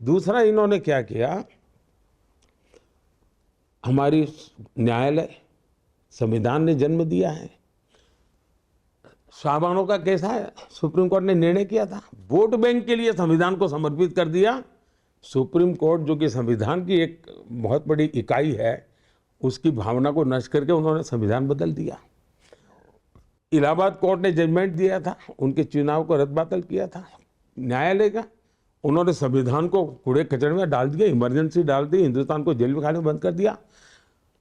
दूसरा इन्होंने क्या किया, हमारी न्यायालय संविधान ने जन्म दिया है, शाहबानो का केस है, सुप्रीम कोर्ट ने निर्णय किया था, वोट बैंक के लिए संविधान को समर्पित कर दिया। सुप्रीम कोर्ट जो कि संविधान की एक बहुत बड़ी इकाई है, उसकी भावना को नष्ट करके उन्होंने संविधान बदल दिया। इलाहाबाद कोर्ट ने जजमेंट दिया था, उनके चुनाव को रद्द-बातल किया था न्यायालय का, उन्होंने संविधान को कूड़े कचरे में डाल दिया, इमरजेंसी डाल दी, हिंदुस्तान को जेल में खाने बंद कर दिया।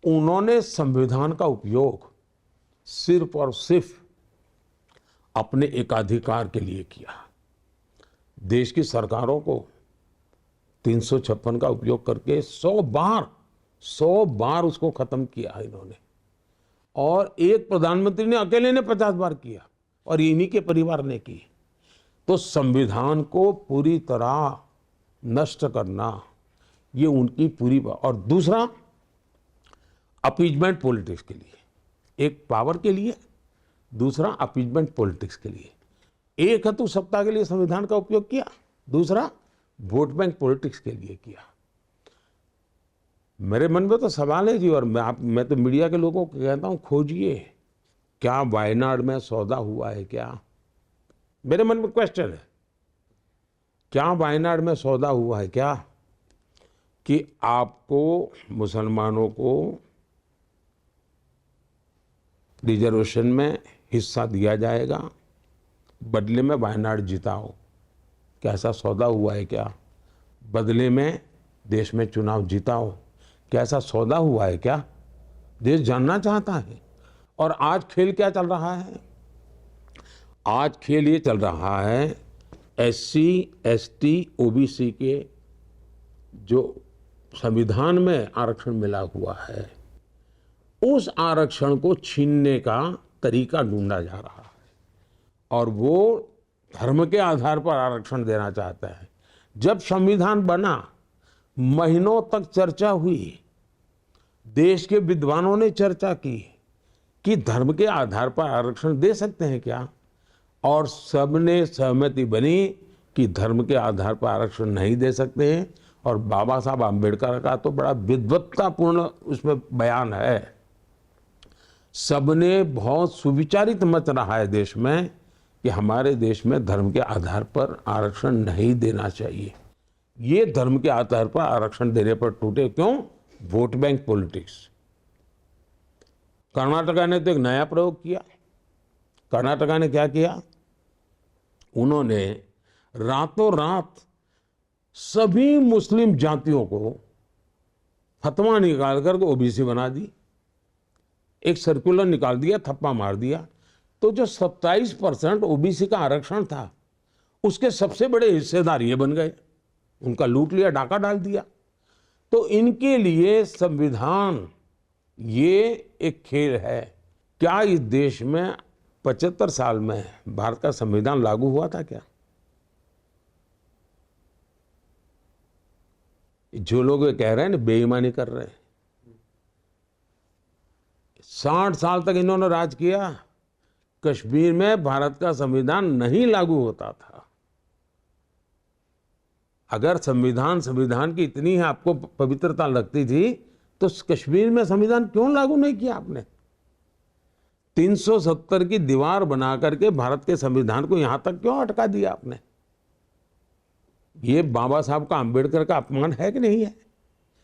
उन्होंने संविधान का उपयोग सिर्फ और सिर्फ अपने एकाधिकार के लिए किया। देश की सरकारों को 356 का उपयोग करके 100 बार उसको खत्म किया इन्होंने, और एक प्रधानमंत्री ने अकेले ने 50 बार किया, और इन्हीं के परिवार ने की। तो संविधान को पूरी तरह नष्ट करना ये उनकी पूरी। और दूसरा, अपीजमेंट पॉलिटिक्स के लिए, एक पावर के लिए, दूसरा अपीजमेंट पॉलिटिक्स के लिए। एक है तो सत्ता के लिए संविधान का उपयोग किया, दूसरा वोट बैंक पॉलिटिक्स के लिए किया। मेरे मन में तो सवाल है जी, और मैं तो मीडिया के लोगों को कहता हूं, खोजिए क्या वायनाड में सौदा हुआ है क्या? मेरे मन में क्वेश्चन है, क्या वायनाड में सौदा हुआ है क्या कि आपको मुसलमानों को रिजर्वेशन में हिस्सा दिया जाएगा, बदले में वायनाड जिताओ? क्या ऐसा सौदा हुआ है क्या? बदले में देश में चुनाव जिताओ, क्या ऐसा सौदा हुआ है क्या? देश जानना चाहता है। और आज खेल क्या चल रहा है? आज खेल ये चल रहा है, SC, ST, OBC के जो संविधान में आरक्षण मिला हुआ है, उस आरक्षण को छीनने का तरीका ढूंढा जा रहा है, और वो धर्म के आधार पर आरक्षण देना चाहता है। जब संविधान बना, महीनों तक चर्चा हुई, देश के विद्वानों ने चर्चा की कि धर्म के आधार पर आरक्षण दे सकते हैं क्या, और सबने सहमति बनी कि धर्म के आधार पर आरक्षण नहीं दे सकते हैं। और बाबा साहब आम्बेडकर का तो बड़ा विद्वत्तापूर्ण उसमें बयान है। सबने बहुत सुविचारित मत रहा है देश में कि हमारे देश में धर्म के आधार पर आरक्षण नहीं देना चाहिए। ये धर्म के आधार पर आरक्षण देने पर टूटे क्यों? Vote bank politics. कर्नाटका ने तो एक नया प्रयोग किया। कर्नाटका ने क्या किया? उन्होंने रातों रात सभी मुस्लिम जातियों को फतवा निकाल कर OBC बना दी, एक सर्कुलर निकाल दिया, थप्पा मार दिया। तो जो 27% OBC का आरक्षण था, उसके सबसे बड़े हिस्सेदार ये बन गए, उनका लूट लिया, डाका डाल दिया। तो इनके लिए संविधान ये एक खेल है। क्या इस देश में 75 साल में भारत का संविधान लागू हुआ था क्या? जो लोग ये कह रहे हैं ना, बेईमानी कर रहे हैं। 60 साल तक इन्होंने राज किया, कश्मीर में भारत का संविधान नहीं लागू होता था। अगर संविधान की इतनी है आपको पवित्रता लगती थी, तो कश्मीर में संविधान क्यों लागू नहीं किया आपने? 370 की दीवार बना करके भारत के संविधान को यहां तक क्यों अटका दिया आपने? ये बाबा साहब का, आम्बेडकर का अपमान है कि नहीं है?